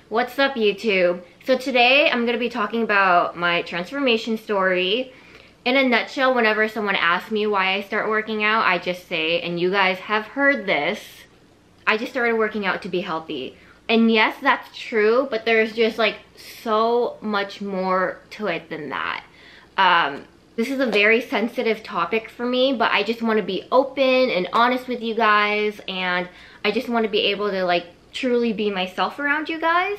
What's up, YouTube? So today I'm going to be talking about my transformation story. In a nutshell, whenever someone asks me why I start working out, I just say, and you guys have heard this, I just started working out to be healthy. And yes, that's true, but there's just like so much more to it than that. This is a very sensitive topic for me, but I just want to be open and honest with you guys, and I just want to be able to like truly be myself around you guys.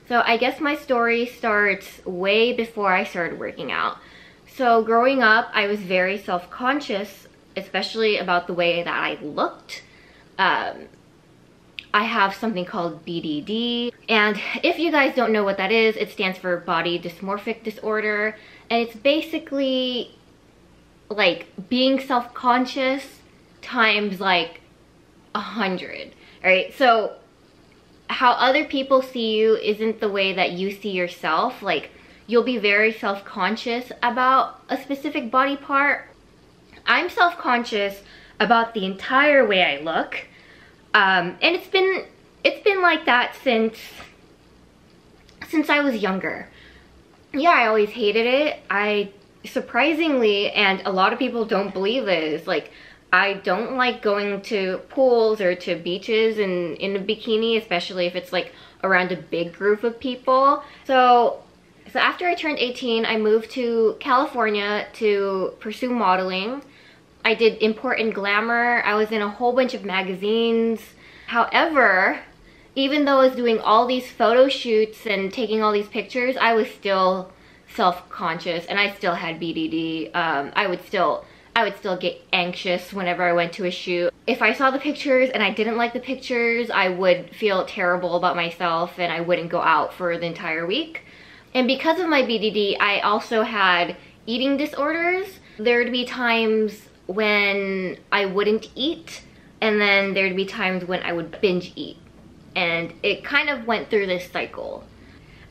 So I guess my story starts way before I started working out. So growing up, I was very self-conscious, especially about the way that I looked. I have something called BDD, and if you guys don't know what that is, it stands for body dysmorphic disorder, and it's basically like being self-conscious times like 100, right? So how other people see you isn't the way that you see yourself. Like, you'll be very self-conscious about a specific body part. I'm self-conscious about the entire way I look. And it's been like that since I was younger. Yeah, I always hated it. I surprisingly, and a lot of people don't believe this, like, I don't like going to pools or to beaches in a bikini, especially if it's like around a big group of people. So after I turned 18, I moved to California to pursue modeling. I did import and glamour. I was in a whole bunch of magazines. However, even though I was doing all these photo shoots and taking all these pictures, I was still self-conscious, and I still had BDD. I would still get anxious whenever I went to a shoot. If I saw the pictures and I didn't like the pictures, I would feel terrible about myself and I wouldn't go out for the entire week. And because of my BDD, I also had eating disorders. There'd be times when I wouldn't eat, and then there'd be times when I would binge eat. And it kind of went through this cycle.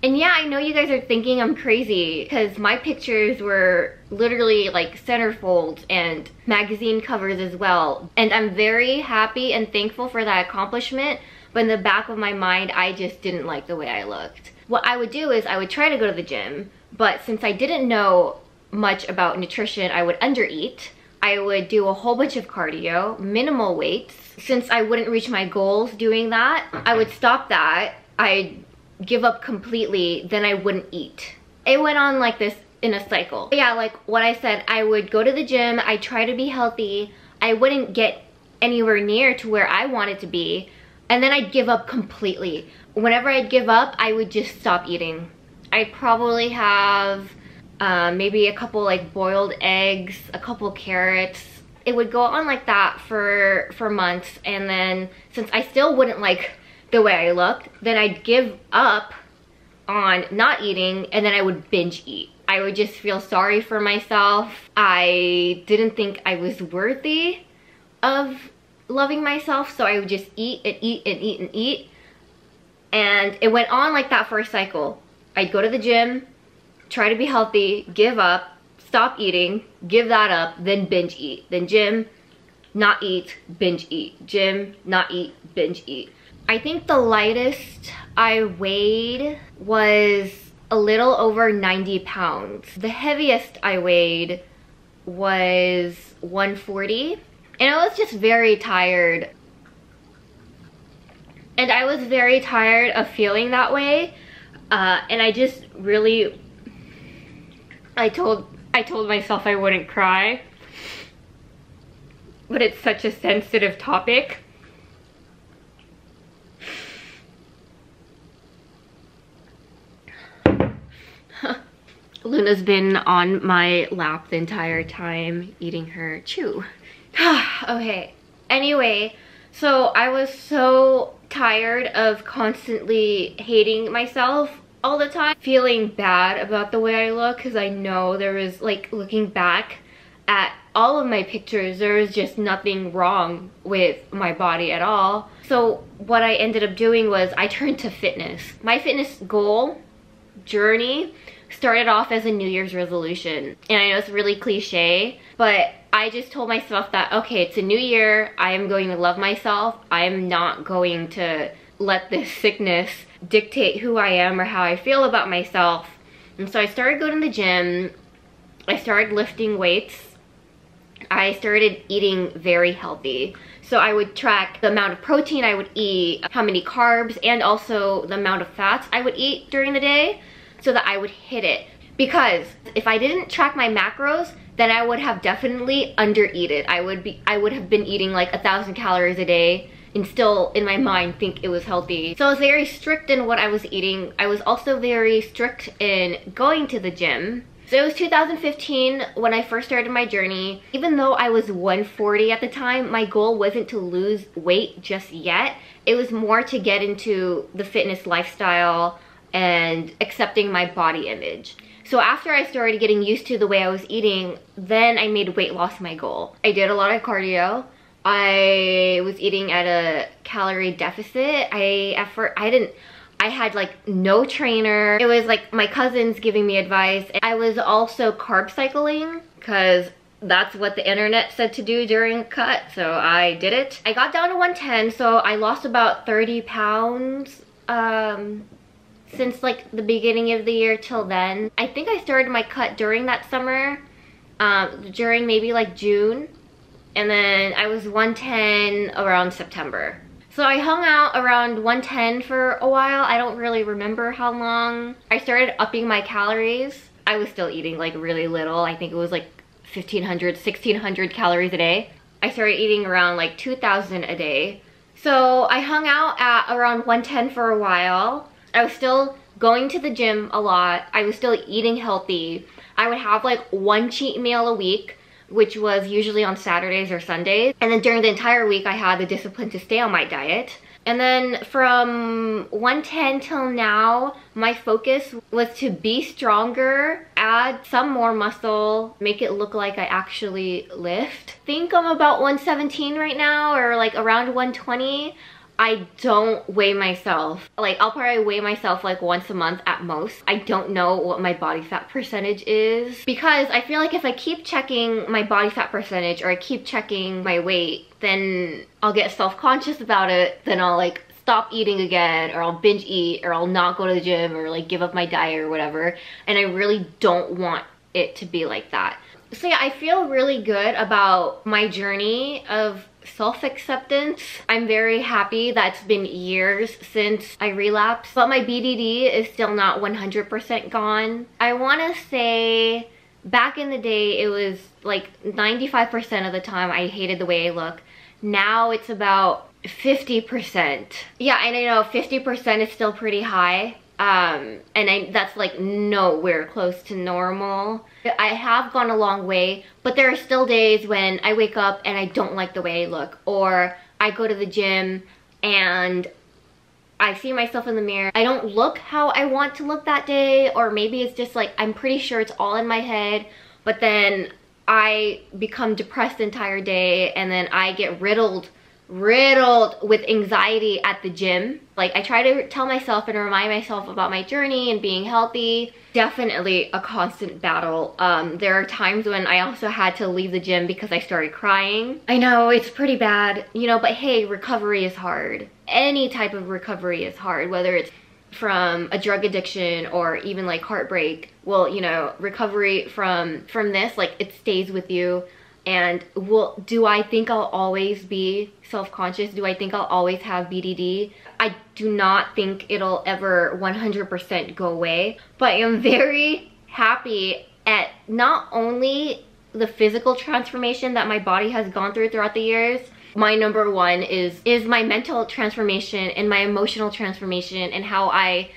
And yeah, I know you guys are thinking I'm crazy because my pictures were literally like centerfolds and magazine covers as well. And I'm very happy and thankful for that accomplishment, but in the back of my mind, I just didn't like the way I looked. What I would do is I would try to go to the gym, but since I didn't know much about nutrition, I would undereat. I would do a whole bunch of cardio, minimal weights. Since I wouldn't reach my goals doing that, I would stop that. I'd give up completely, then I wouldn't eat. It went on like this in a cycle. Yeah, like what I said, I would go to the gym, I'd try to be healthy, I wouldn't get anywhere near to where I wanted to be, and then I'd give up completely. Whenever I'd give up, I would just stop eating. I'd probably have maybe a couple like boiled eggs, a couple carrots. It would go on like that for months, and then since I still wouldn't like the way I looked, then I'd give up on not eating, and then I would binge eat. I would just feel sorry for myself. I didn't think I was worthy of loving myself, so I would just eat and eat and eat and eat. And it went on like that for a cycle. I'd go to the gym, try to be healthy, give up, stop eating, give that up, then binge eat. Then gym, not eat, binge eat. Gym, not eat, binge eat. I think the lightest I weighed was a little over 90 pounds. The heaviest I weighed was 140. And I was just very tired. And I was very tired of feeling that way. And I just really, I told myself I wouldn't cry. But it's such a sensitive topic. Luna's been on my lap the entire time eating her chew. Okay, anyway, so I was so tired of constantly hating myself all the time, feeling bad about the way I look, because I know there was, like, looking back at all of my pictures, there was just nothing wrong with my body at all. So what I ended up doing was I turned to fitness. My fitness goal journey started off as a New Year's resolution. And I know it's really cliche, but I just told myself that, okay, it's a new year, I am going to love myself, I am not going to let this sickness dictate who I am or how I feel about myself. And so I started going to the gym. I started lifting weights. I started eating very healthy. So I would track the amount of protein I would eat, how many carbs, and also the amount of fats I would eat during the day so that I would hit it. Because if I didn't track my macros, then I would have definitely under-eaten. I would have been eating like 1,000 calories a day and still in my mind think it was healthy. So I was very strict in what I was eating. I was also very strict in going to the gym. So it was 2015 when I first started my journey. Even though I was 140 at the time, my goal wasn't to lose weight just yet. It was more to get into the fitness lifestyle and accepting my body image. So after I started getting used to the way I was eating, then I made weight loss my goal. I did a lot of cardio. I was eating at a calorie deficit. I had like no trainer. It was like my cousins giving me advice. I was also carb cycling because that's what the internet said to do during cut, so I did it. I got down to 110, so I lost about 30 pounds since like the beginning of the year till then. I think I started my cut during that summer, during maybe like June, and then I was 110 around September. So I hung out around 110 for a while. I don't really remember how long. I started upping my calories. I was still eating like really little. I think it was like 1,500, 1,600 calories a day. I started eating around like 2,000 a day. So I hung out at around 110 for a while. I was still going to the gym a lot. I was still eating healthy. I would have like one cheat meal a week, which was usually on Saturdays or Sundays. And then during the entire week, I had the discipline to stay on my diet. And then from 110 till now, my focus was to be stronger, add some more muscle, make it look like I actually lift. I think I'm about 117 right now, or like around 120. I don't weigh myself. Like, I'll probably weigh myself like once a month at most. I don't know what my body fat percentage is because I feel like if I keep checking my body fat percentage or I keep checking my weight, then I'll get self-conscious about it. Then I'll like stop eating again, or I'll binge eat, or I'll not go to the gym, or like give up my diet or whatever. And I really don't want it to be like that. So yeah, I feel really good about my journey of self-acceptance. I'm very happy that it's been years since I relapsed, but my BDD is still not 100% gone. I want to say back in the day, it was like 95% of the time I hated the way I look. Now it's about 50%. Yeah, and I know 50% is still pretty high. That's like nowhere close to normal. I have gone a long way, but there are still days when I wake up and I don't like the way I look, or I go to the gym and I see myself in the mirror. I don't look how I want to look that day, or maybe it's just like I'm pretty sure it's all in my head, but then I become depressed the entire day, and then I get riddled with anxiety at the gym. Like, I try to tell myself and remind myself about my journey and being healthy. Definitely a constant battle. There are times when I also had to leave the gym because I started crying. I know, it's pretty bad, you know, but hey, recovery is hard. Any type of recovery is hard, whether it's from a drug addiction or even like heartbreak. Well, you know, recovery from this, like, it stays with you. And do I think I'll always be self-conscious? Do I think I'll always have BDD? I do not think it'll ever 100% go away. But I am very happy at not only the physical transformation that my body has gone through throughout the years. My number one is my mental transformation and my emotional transformation, and how I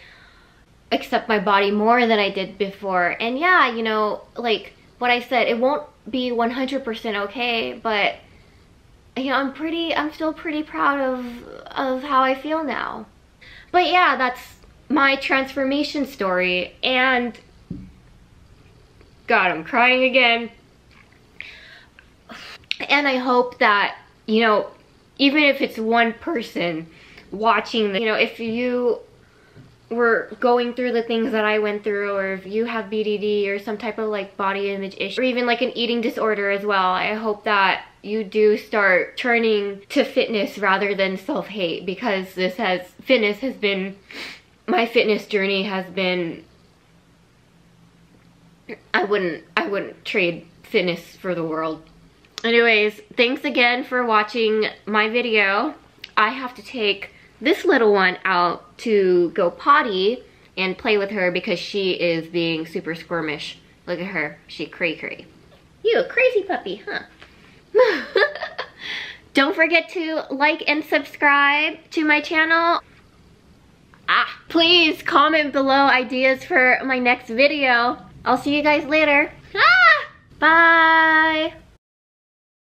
accept my body more than I did before. And yeah, you know, like what I said, it won't be 100% okay, but you know, I'm still pretty proud of how I feel now. But yeah, that's my transformation story. And God, I'm crying again. And I hope that, you know, even if it's one person watching this, you know, if you were going through the things that I went through, or if you have BDD or some type of like body image issue, or even like an eating disorder as well, I hope that you do start turning to fitness rather than self-hate, because fitness has been my fitness journey has been, I wouldn't trade fitness for the world. Anyways, thanks again for watching my video. I have to take this little one out to go potty and play with her because she is being super squirmish. Look at her, she cray. You a crazy puppy, huh? Don't forget to like and subscribe to my channel. Please comment below ideas for my next video. I'll see you guys later. Bye.